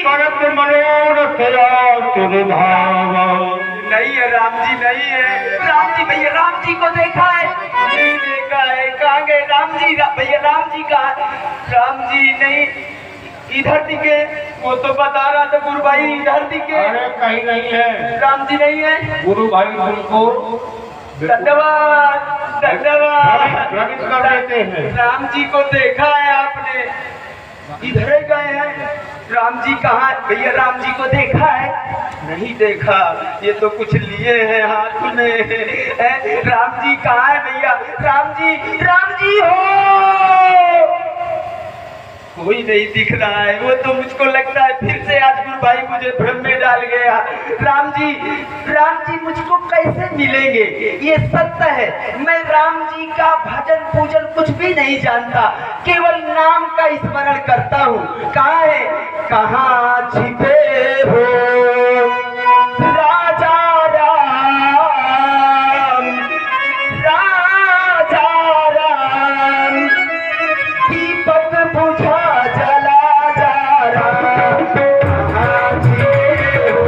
करत मनोरथ तुम भावा। नहीं है राम जी, नहीं है राम जी। भैया राम जी को देखा है? नहीं देखा है। कहाँ गए राम जी? भैया राम जी कहाँ? राम जी नहीं, इधर दिखे। वो तो बता रहा था गुरु भाई इधर दिखे। अरे कहीं नहीं है, राम जी नहीं है। गुरु भाई तुमको धन्यवाद धन्यवाद। भ्रमित कर देते हैं। राम जी को देखा है आपने? इधर ही गए हैं। राम जी कहाँ? भैया राम जी को देखा है? नहीं देखा। ये तो कुछ लिए हैं हाथ में। राम जी कहाँ है भैया? राम जी हो, कोई नहीं दिख रहा है। वो तो मुझको लगता है फिर से आज गुरु भाई मुझे भ्रम में डाल गया। राम जी मुझको कैसे मिलेंगे? ये सत्य है, मैं राम जी का भजन पूजन कुछ भी नहीं जानता, केवल नाम का स्मरण करता हूँ। कहाँ है? कहाँ छिपे हो राजा राम, राजा राम, दीपक बुझा जला जा रहा। कहाँ छिपे हो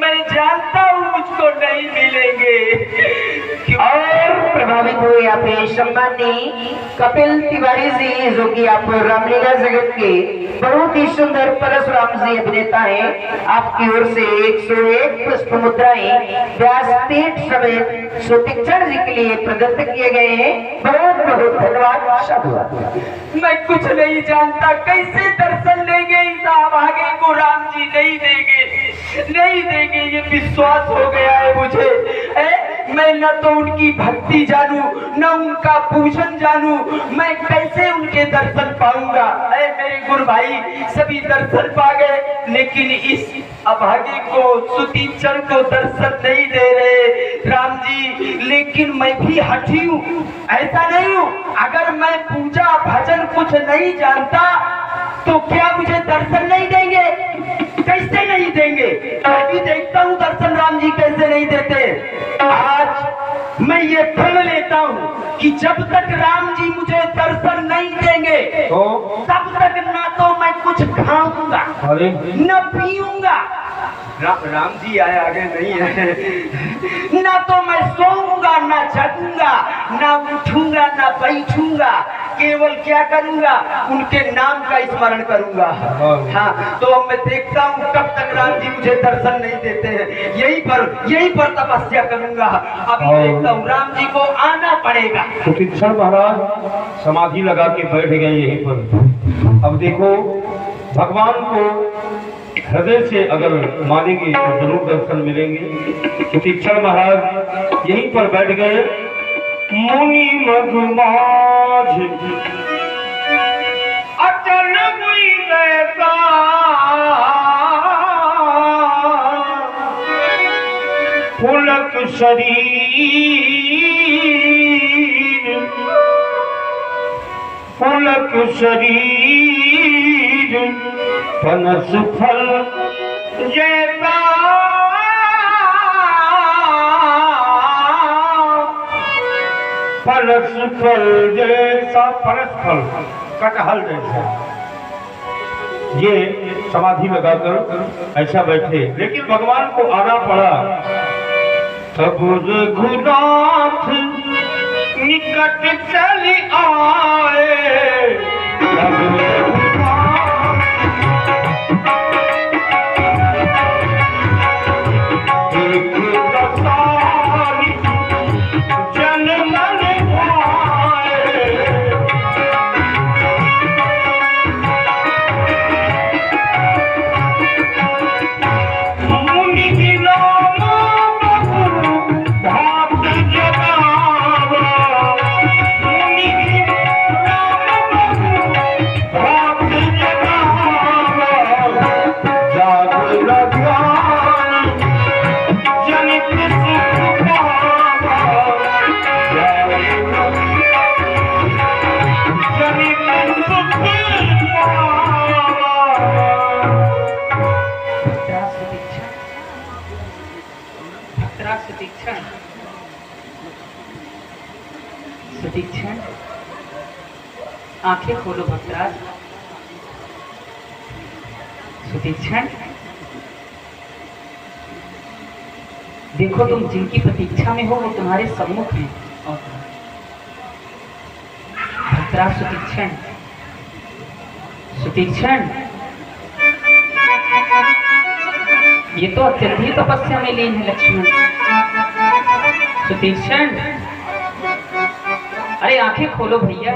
मैं जानता हूँ मुझको नहीं मिलेंगे। और प्रभावित हुए अपने सम्मानी कपिल तिवारी जी, जो कि आप रामलीला जगत के बहुत ही सुंदर परशुराम जी अभिनेता हैं। आपकी ओर से 101 पुष्प मुद्राएं व्यासपीठ समेत सुतीक्षण जी के लिए प्रदत्त किए गए हैं। बहुत बहुत धन्यवाद। साधुवाद। मैं कुछ नहीं जानता, कैसे दर्शन लेंगे इस अभागे को? राम जी नहीं देंगे, नहीं देंगे, ये विश्वास हो गया है मुझे। मैं न तो उनकी भक्ति जानू न उनका पूजन जानू, मैं कैसे उनके दर्शन पाऊंगा। अरे मेरे गुरु भाई सभी दर्शन पा गए, लेकिन इस अभागे को सुतीचर को दर्शन नहीं दे रहे राम जी। लेकिन मैं भी हठी हूँ, ऐसा नहीं हूँ। अगर मैं पूजा भजन कुछ नहीं जानता तो क्या मुझे दर्शन नहीं देंगे? कैसे नहीं देंगे? मैं भी देखता हूँ दर्शन राम जी कैसे नहीं देते। आज मैं ये प्रण लेता हूँ कि जब तक राम जी मुझे दर्शन नहीं देंगे तो तब तक ना तो मैं कुछ खाऊंगा अरे न पीऊंगा। राम जी आए आगे नहीं है। ना तो मैं सोऊंगा ना जगूंगा ना उठूंगा ना बैठूंगा, केवल क्या करूंगा? उनके नाम का स्मरण करूंगा। हाँ, तो अब मैं देखता हूँ कब तक राम जी मुझे दर्शन नहीं देते हैं। यहीं पर तपस्या करूंगा। अभी देखता हूँ राम जी को आना पड़ेगा। सुतीक्षण महाराज समाधि लगा के बैठ गए यहीं पर। अब देखो भगवान को हृदय से अगर मानेंगे तो जरूर दर्शन मिलेंगे। सुतीक्षण महाराज यहीं पर बैठ गए। मुनि मधुमाझ अचल हुई रहता, पुलक शरीर पुलक शरीर पनस फल जैसा, पनस फल जैसा, पनस फल कटहल जैसा। ये समाधि लगाकर ऐसा बैठे, लेकिन भगवान को आना पड़ा। तब रघुनाथ निकट चली आए, तब सुतीक्षण आंखें खोलो भक्तराज। सुतीक्षण देखो, तुम जिनकी प्रतीक्षा में हो वो तुम्हारे सम्मुख हैं। भक्तराज सुतीक्षण, सुतीक्षण ये तो अत्यंत ही तपस्या में लीन है लक्ष्मण। सुतीक्षण अरे आंखें खोलो भैया।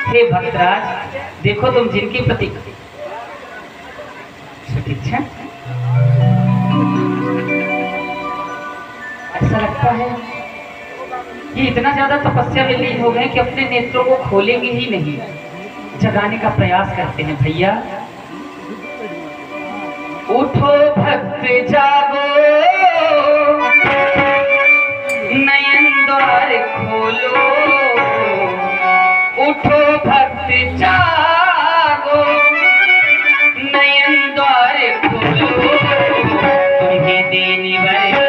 हे भक्तराज देखो, तुम जिनकी प्रतीक्षा। सुतीक्षण ऐसा लगता है ये इतना ज्यादा तपस्या में लीन हो गए कि अपने नेत्रों को खोलेंगे ही नहीं, जगाने का प्रयास करते हैं। भैया उठो भक्त जागो, नयन द्वार खोलो, उठो भक्त जागो, नयन द्वार खोलो, तुम्हें देने वाले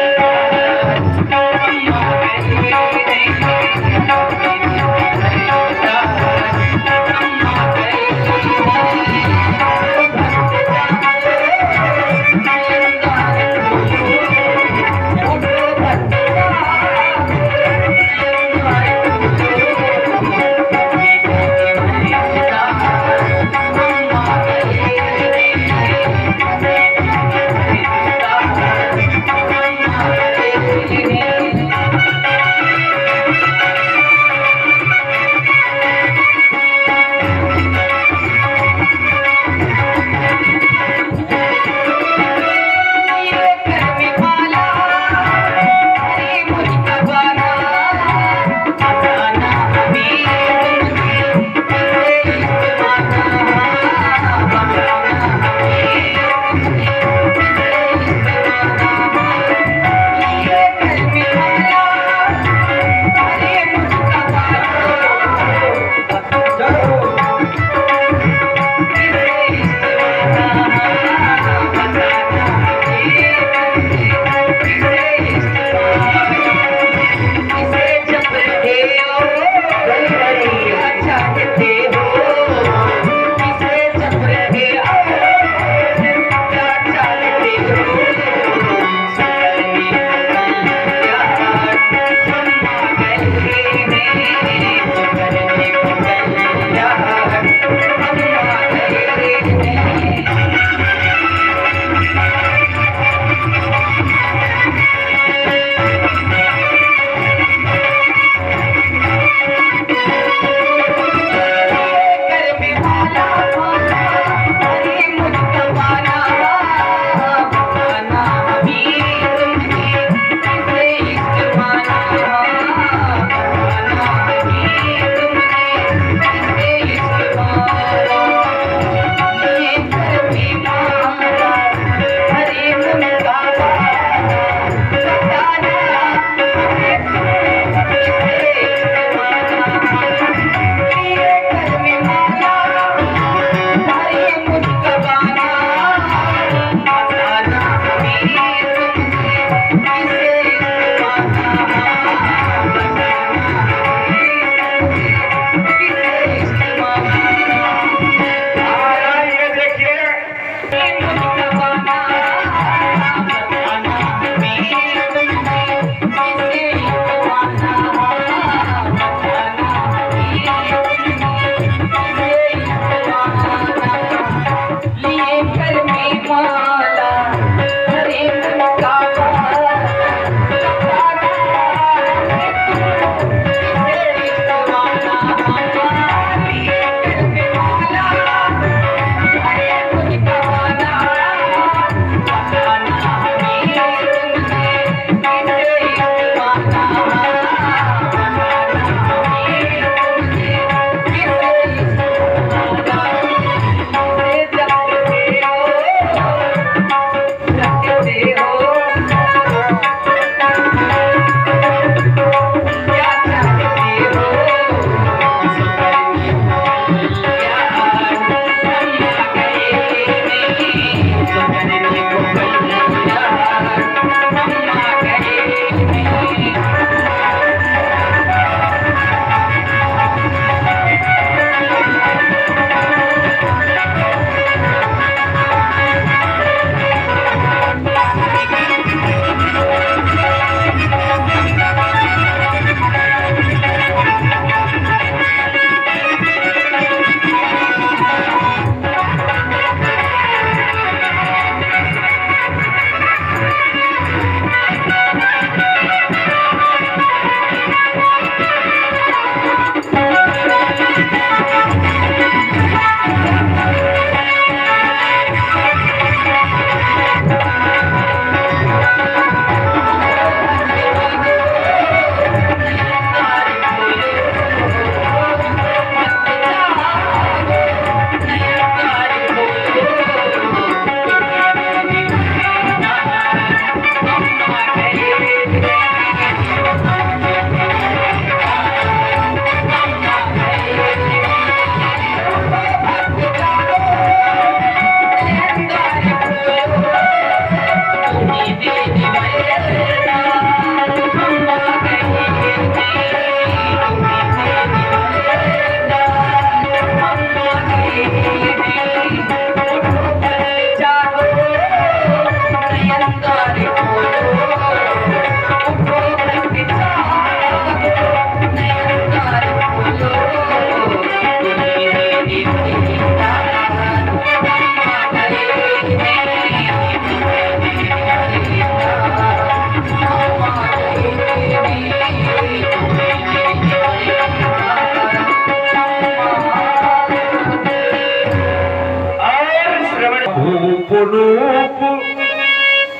रूप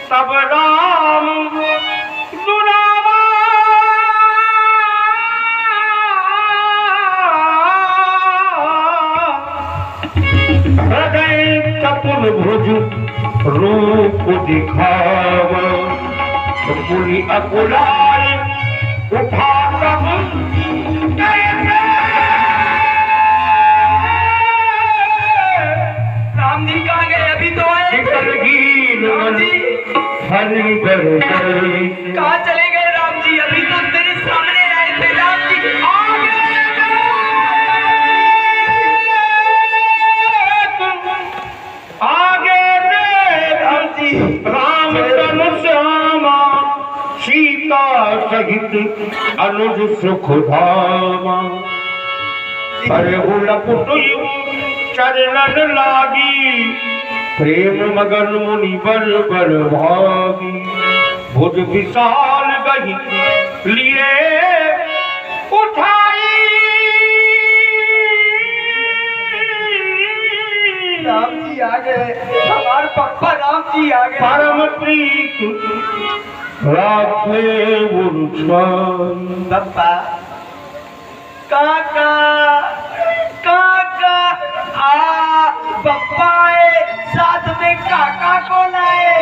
तब राम दुरावा हृदय चतुर भुज रूप दिखावा पुनि अकुलाय उठा तब राम जी कहाँ गए? अभी तो आए। राम जी कहाँ चले गए? राम जी अभी तो मेरे सामने आए थे। राम जी आगे राम जी राम तनु श्यामा सीता सहित अनुज सुख धामा अरे उलपुटुयु चरणन लागी प्रेम मगन मुनि बर बर भागी भुज विशाल गही लिए उठाई राम जी आ गए। हमारे पप्पा राम जी आ गए। परम प्रीत राखे उरुछाई पप्पा काका काका आ पप्पा आए, साथ में काका को लाए।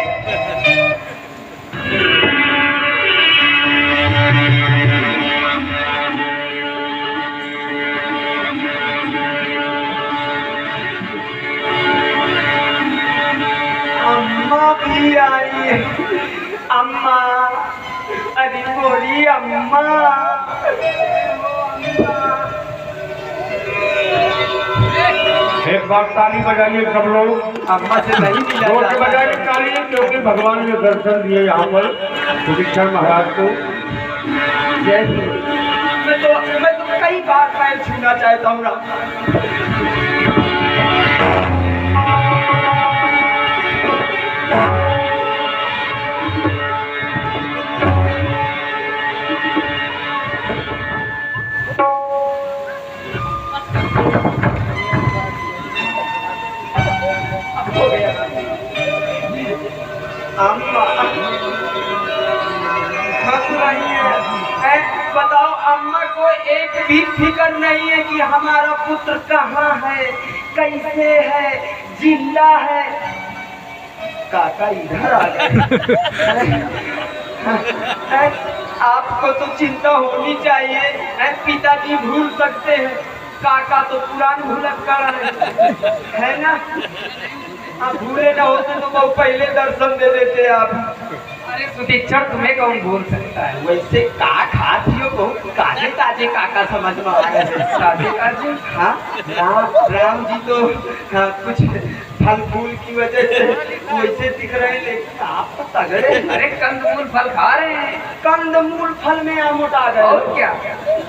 अम्मा भी आई है। अम्मा अरे बोली अम्मा। एक बार ताली बजाइए सब लोग। अम्मा से नहीं मिला जोर से जाता। बजाइए ताली क्योंकि भगवान ने दर्शन दिए यहाँ पर सुदीक्षण महाराज को। जय श्री। मैं तो कई बार पैर छूना चाहता हूँ राम। अम्मा हंस रही है। बताओ अम्मा को एक भी फिक्र नहीं है कि हमारा पुत्र कहाँ है, कैसे है, जिंदा है। काका इधर आ गए। आपको तो चिंता होनी चाहिए। पिताजी भूल सकते हैं, काका तो पुरान भुलक्कड़ है ना। आप भूले ना होते तो बहुत पहले दर्शन दे देते आप। अरे सुदीक्षण तुम्हें कौन भूल सकता है? वैसे का खाती हो बहुत काजे काजे काका समझ में आ गए। काजे काजे हाँ राम जी तो हाँ, कुछ फल फूल की वजह से वैसे दिख रहे हैं, लेकिन आप तो तगड़े। अरे कंदमूल फल खा रहे हैं। कंदमूल फल में आप मोटा गए। और क्या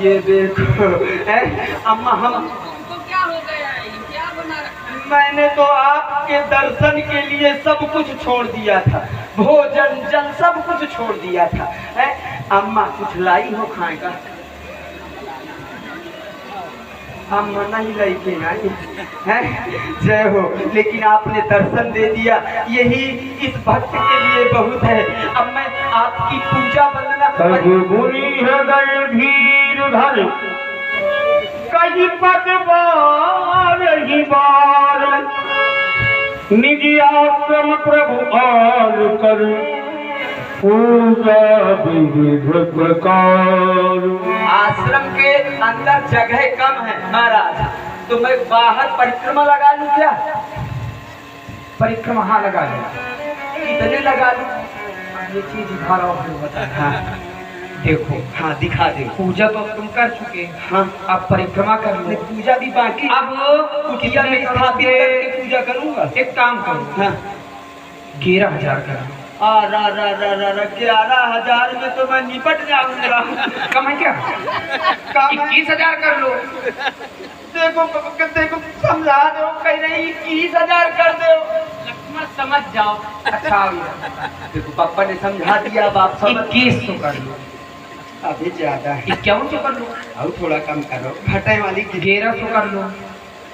ये देखो अम्मा हम क्या हो गया है? क्या बना रखा है? मैंने तो आपके दर्शन के लिए सब कुछ छोड़ दिया था, भोजन जल सब कुछ छोड़ दिया था। अम्मा कुछ लाई हो खाएगा? अम्मा नहीं लाई के आई है। जय हो। लेकिन आपने दर्शन दे दिया, यही इस भक्त के लिए बहुत है। अब मैं आपकी पूजा वंदना बुरी हृदय धीर धर कई पद बार ही बार निज आश्रम प्रभु आल कर पूजा विविध प्रकार। आश्रम के अंदर जगह कम है महाराज, तो मैं बाहर परिक्रमा लगा लूं क्या? परिक्रमा हाँ लगा लूं। कितने लगा लूं? ये चीज इधर और बता। हाँ देखो हाँ दिखा दे। पूजा तो तुम कर चुके। हाँ अब परिक्रमा कर लो। पूजा भी बाकी। अब कुटिया में स्थापित करके पूजा करूंगा। एक काम करो हाँ 11,000 कर। 11,000 में तो मैं निपट जाऊंगा। कम है क्या? 21,000 कर लो। देखो देखो समझा दो, कह रही 21,000 कर दो। लक्ष्मण समझ जाओ। अच्छा देखो पापा ने समझा दिया, अब आप 2100 कर लो। अभी ज्यादा है। 5100 कर लो। और थोड़ा कम करो, घटे वाली 1100 कर लो।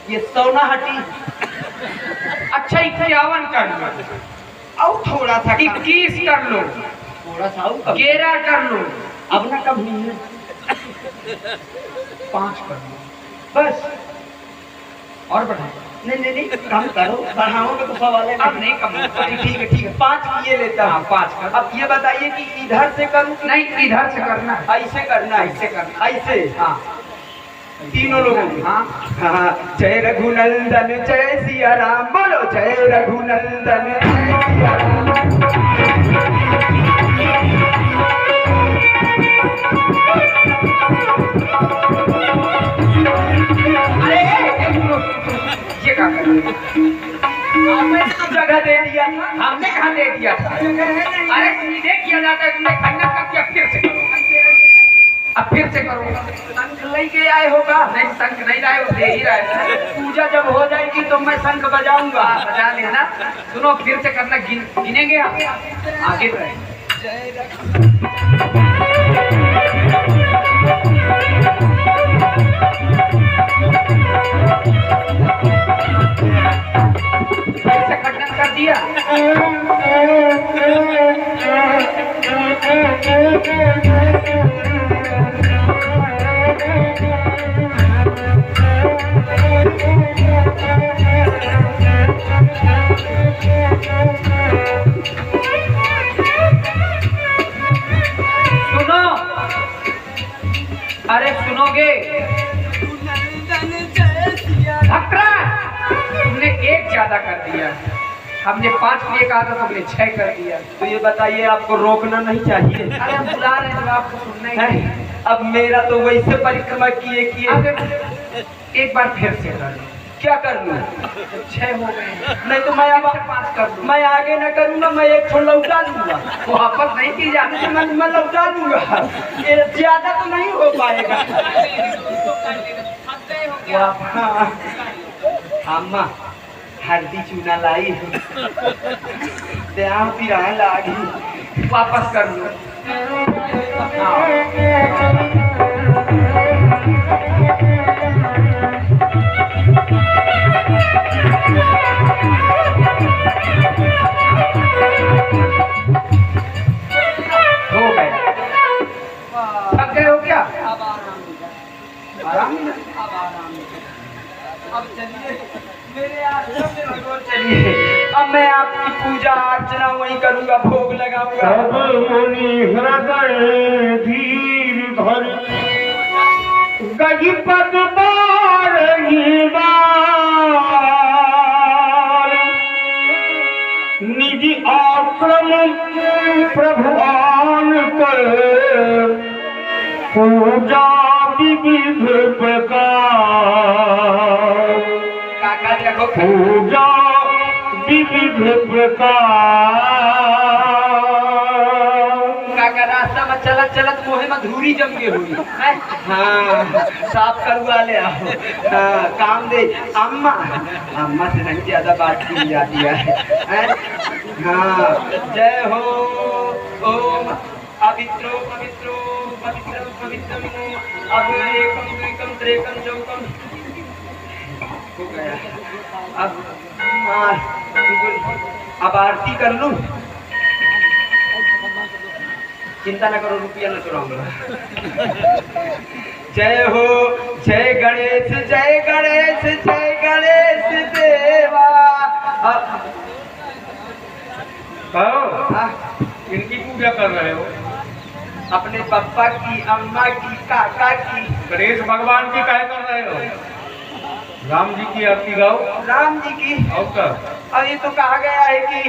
ये 100 ना हटी अच्छा 51 कर लो, और थोड़ा सा 21 कर लो, थोड़ा सा और 11 कर लो, अब ना कम नहीं है 5 कर लो, बस। और बढ़ाओ। नहीं कम करो, बढ़ाओगे तो सवाल है। अब नहीं कम होता है। ठीक है 5 किए लेता हूँ। 5 कर। अब ये बताइए कि इधर से करूँ कि नहीं, इधर से करना है। ऐसे करना है? ऐसे करना। ऐसे हाँ तीनों लोगों के। हाँ हाँ, जय रघुनंदन जय सिया राम, बोलो जय रघुनंदन जय सिया राम। अरे ये क्या कर रहे हो? आपने तो जगह दे दिया था। हमने कहा दे दिया था? अरे सीधे किया जाता है, तुमने खंडन कर दिया, फिर से करो। अब फिर से करो। शंख लेके आए होगा? नहीं, शंख नहीं लाए, वो दे ही रहा है। पूजा जब हो जाएगी तो मैं शंख बजाऊंगा। बजा लेना। सुनो, फिर से करना, गिनेंगे आप आगे बढ़े। फिर से खंडन कर दिया। सुनो, अरे सुनोगे? भक्रा, तुमने 1 ज्यादा कर दिया। हमने 5 के लिए कहा था, तुमने 6 कर दिया। तो ये बताइए, आपको रोकना नहीं चाहिए? अरे हम बुला रहे हैं, तो आपको सुनना ही नहीं। हैं? अब मेरा तो वैसे परिक्रमा किए अब एक बार फिर से कर लो। क्या कर लूं? 6 हो गए। नहीं तो मैं अब 5 कर लूं। मैं आगे न करूंगा, मैं एक छोड़ लौटा दूंगा। वापस नहीं की जाती। मैं लौटा दूंगा, ये ज्यादा तो नहीं हो पाएगा। हाँ, अम्मा हल्दी चूना लाई देहां पिराए लागी। वापस कर लो। हो गए। थक गए हो क्या? आराम ही नहीं। अब चलिए मेरे आश्रम में भगवान, चलिए अब मैं आपकी पूजा अर्चना वहीं करूंगा, भोग लगाऊंगा। सब मुनि हृदय धीर धर गजपत बारही बार, निज आश्रम प्रभु आन कर पूजा विविध प्रकार, काका देखो पूजा विविध प्रकार। काका रास्ता में चलत चलत मोहे में धूरी जम के हुई। हाँ, साफ करवा ले आओ। हाँ, काम दे। अम्मा अम्मा से नहीं ज्यादा बात की जाती है। हाँ, जय हो ओम अवित्रो पवित्रो पवित्रम पवित्रम अब एकम द्विकम त्रेकम चौकम हो गया। अब हाँ, अब आरती कर लूं? चिंता न करो, रुपया न चुराऊंगा। जय हो, जय गणेश जय गणेश जय गणेश देवा। इनकी पूजा कर रहे हो? अपने पापा की, अम्मा की, काका की। गणेश भगवान की काय कर रहे हो? राम जी की आरती गाओ। राम जी की? और क्या? और ये तो कहा गया है कि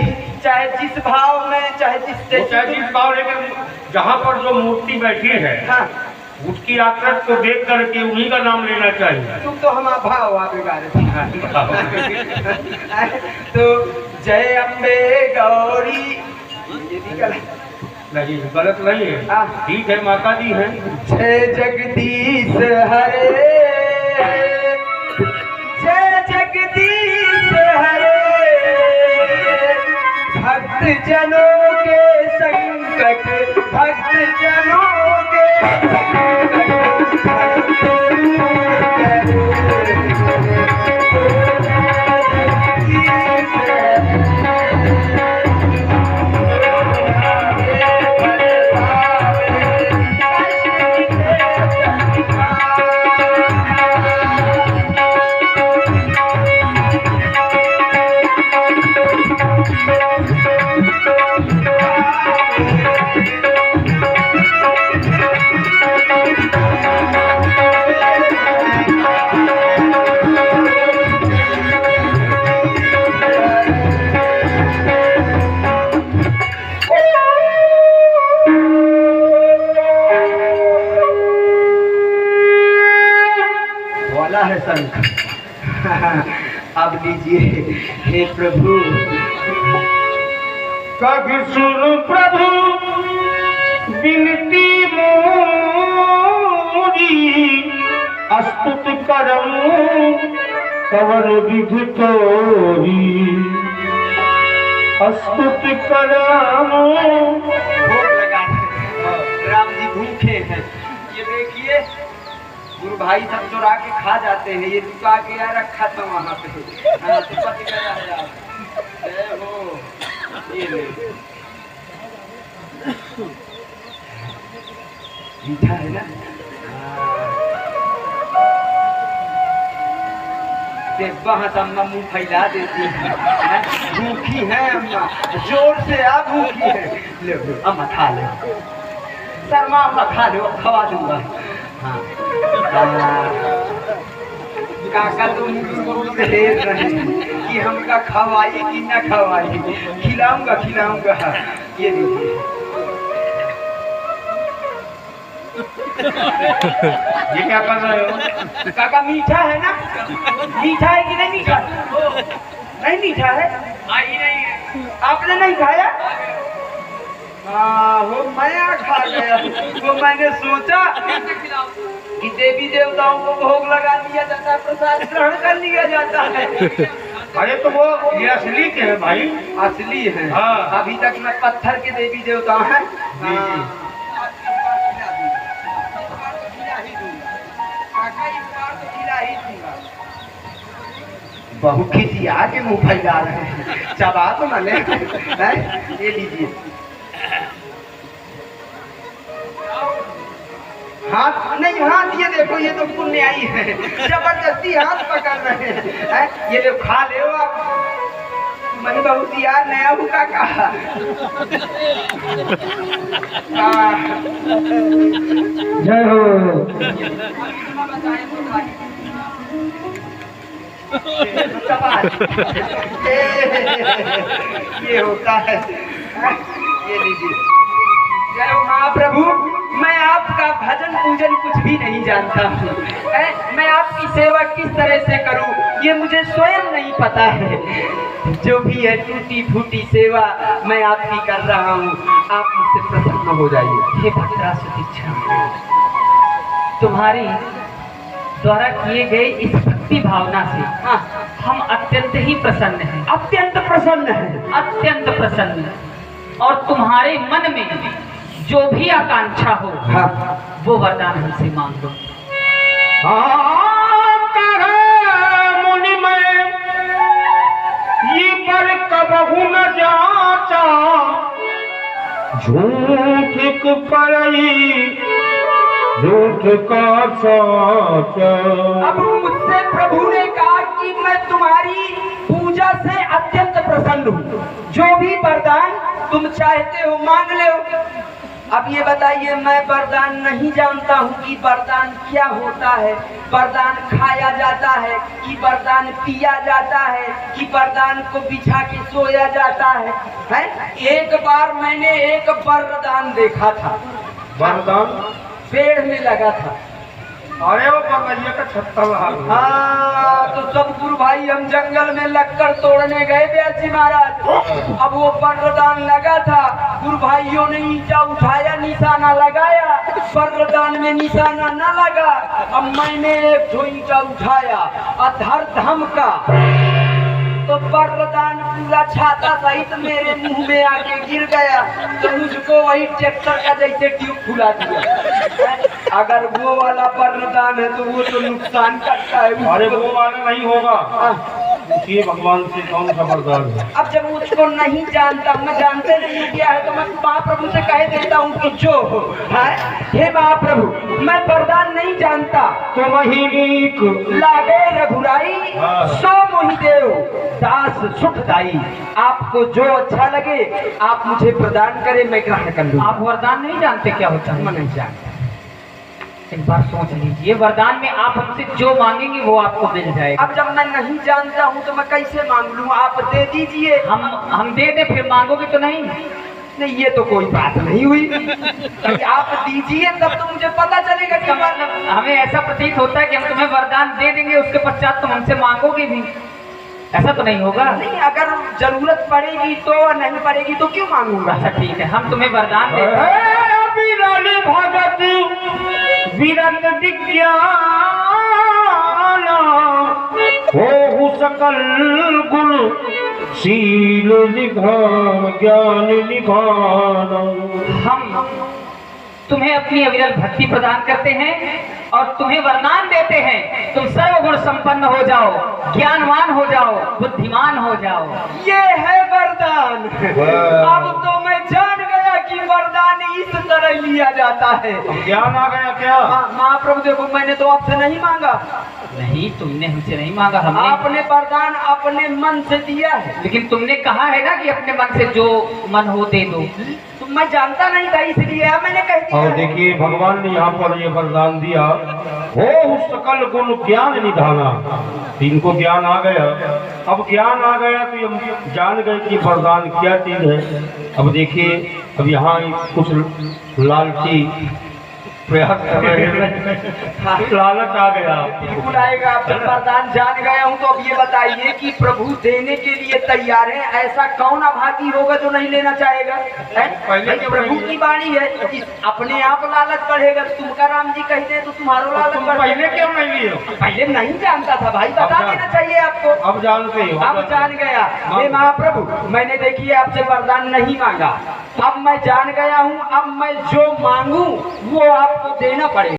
चाहे जिस भाव में, चाहे जिस भाव, लेकिन जहाँ पर जो मूर्ति बैठी है, हाँ, उसकी आकृति को देख करके उन्हीं का नाम लेना चाहिए। तुम तो हमारा भाव आ बिगाड़े। तो जय अम्बे गौरी, ये भी गलत नहीं, गलत नहीं है। ठीक है, माता जी हैं। जय जगदीश हरे, जय जगदीश हरे, भक्त जनों के संकट, भक्त जनों के संकट अब लीजिए। हे प्रभु। कभी सुन प्रभु विनती मोरी, अस्तुत करम कवर विधि तोरी, अस्तुत करम। भोग लगाने राम जी भूखे हैं। ये देखिए गुरु भाई सब चुरा के खा जाते हैं। ये लुका के यार रखा था वहाँ पे। हाँ, तो पति का राजा। जय हो। ये ले। मीठा है ना? वहाँ से अम्मा मुंह फैला देती है। भूखी है अम्मा, जोर से आप भूखी है। ले अम्मा खा ले, शर्मा अम्मा खा लो, खवा दूंगा। हाँ। काका तो मुझे ढेर रहे कि हमका खवाई कि न खवाई। खिलाऊंगा खिलाऊंगा। ये लीजिए। ये क्या कर रहे हो? काका मीठा है ना? मीठा है कि नहीं मीठा? नहीं मीठा है? आपने नहीं खाया? हाँ, वो मैं खा गया। वो मैंने सोचा कि देवी देवताओं को भोग लगा दिया जाता है, प्रसाद ग्रहण कर लिया जाता है। अरे तो वो ये असली के है भाई। असली है। हाँ। अभी तक मैं पत्थर के देवी देवता हैं। बहु किसी आके मुंह फैला रहे हैं। चबा तो न ले। ये लीजिए। हाथ नहीं, हाथ ये देखो, ये तो पुण्याई है। जबरदस्ती हाथ पकड़ रहे हैं। ये लोग खा ले आप। मैंने बहुत यार नया हुआ कहा। जय हो। ये होता है। ये लीजिए। जय हो महाप्रभु। मैं आपका भजन पूजन कुछ भी नहीं जानता हूँ। मैं आपकी सेवा किस तरह से करूँ ये मुझे स्वयं नहीं पता है। जो भी है टूटी फूटी सेवा मैं आपकी कर रहा हूँ। आप मुझसे प्रसन्न हो जाइए। हे भद्रा सुतीक्षा, तुम्हारी द्वारा किए गए इस भक्ति भावना से हाँ, हम अत्यंत ही प्रसन्न हैं। अत्यंत प्रसन्न है। अत्यंत प्रसन्न। और तुम्हारे मन में जो भी आकांक्षा हो हाँ। वो वरदान हमसे मांग लो। मुनि में ये पर कबहू न जाचा, झूठ परई झूठ का साचा। अब मुझसे प्रभु ने कहा कि मैं तुम्हारी पूजा से अत्यंत प्रसन्न हूँ। जो भी वरदान तुम चाहते हो मांग लो। अब ये बताइए, मैं वरदान नहीं जानता हूँ कि वरदान क्या होता है। वरदान खाया जाता है कि वरदान पिया जाता है कि वरदान को बिछा के सोया जाता है? एक बार मैंने एक वरदान देखा था। वरदान पेड़ में लगा था। अरे वो बगैया का छत्ता बहार। हाँ, तो सब गुरु भाई हम जंगल में लक्कड़ तोड़ने गए व्यास जी महाराज। अब वो वरदान लगा था। गुरु भाइयों ने ईंटा उठाया, निशाना लगाया, वरदान में निशाना न लगा। अब मैंने एक ठो ईंटा उठाया और धर धमका तो वरदान पूरा छाता सहित मेरे मुंह में आके गिर गया। तो मुझको वही ट्रैक्टर का जैसे ट्यूब खुला दिया। अगर वो वाला वरदान है तो वो तो नुकसान करता है। अरे वो वाला नहीं होगा। पूछिए भगवान से कौन सा वरदान है। अब जब मुझको नहीं जानता, मैं जानते नहीं क्या है, तो मैं महाप्रभु से कह देता हूँ कि जो हो है। हे महाप्रभु, मैं वरदान नहीं जानता। तो वही नीक लागे रघुराई सो मोहि देव दास सुखदाई। आपको जो अच्छा लगे आप मुझे प्रदान करें, मैं ग्रहण कर लूँ। आप वरदान नहीं जानते क्या होता है? मैं नहीं जानता। एक बार सोच लीजिए, वरदान में आप हमसे जो मांगेंगे वो आपको मिल जाएगा। अब जब मैं नहीं जानता हूँ तो मैं कैसे मांग लूँ? आप दे दीजिए। हम दे दे, फिर मांगोगे तो नहीं। नहीं ये तो कोई बात नहीं हुई। अभी आप दीजिए तब तो मुझे पता चलेगा कि मतलब हमें ऐसा प्रतीत होता है कि हम तुम्हें वरदान दे देंगे, उसके पश्चात तुम हमसे मांगोगे भी, ऐसा तो नहीं होगा? नहीं, अगर जरूरत पड़ेगी तो, नहीं पड़ेगी तो क्यों मांगूंगा। अच्छा ठीक है, हम तुम्हें वरदान देते हैं। भगत विरत विज्ञान हो सकल गुण शील निधान ज्ञान निधान। हम तुम्हें अपनी अविरल भक्ति प्रदान करते हैं और तुम्हें वरदान देते हैं, तुम सर्वगुण संपन्न हो जाओ, ज्ञानवान हो जाओ, बुद्धिमान हो जाओ। ये है वरदान। अब तो मैं जान गया कि वरदान इस तरह लिया जाता है। ज्ञान आ गया क्या? महाप्रभु देखो, मैंने तो आपसे नहीं मांगा। नहीं, तुमने हमसे नहीं मांगा, हमने आपने वरदान अपने मन से दिया है। लेकिन तुमने कहा है ना कि अपने मन से जो मन हो दे दो। तो मैं जानता नहीं था, इसलिए मैंने कह दिया। और देखिए भगवान ने यहाँ पर ये वरदान दिया, हो सकल गुण ज्ञान निधाना। इनको ज्ञान आ गया। अब ज्ञान आ गया तो हम जान गए कि वरदान क्या चीज है। अब देखिए, अब यहाँ कुछ लालची प्रयास कर रहे हैं, लालच आ गया। बिल्कुल आएगा। अब जब वरदान जान गया हूँ तो अब ये बताइए कि प्रभु देने के लिए तैयार है। ऐसा कौन अभागी होगा जो नहीं लेना चाहेगा? पहले भाई प्रभु की वाणी है, अपने आप लालच बढ़ेगा। तुमका राम जी कहते हैं तो तुम्हारो लालच तुम बढ़ेगा। पहले क्यों नहीं लिए? पहले नहीं जानता था भाई, बता देना चाहिए आपको। अब जानते हो? अब जान गया। हे महाप्रभु, मैंने देखिए आपसे वरदान नहीं मांगा, अब मैं जान गया हूँ। अब मैं जो मांगू वो आपको देना पड़ेगा।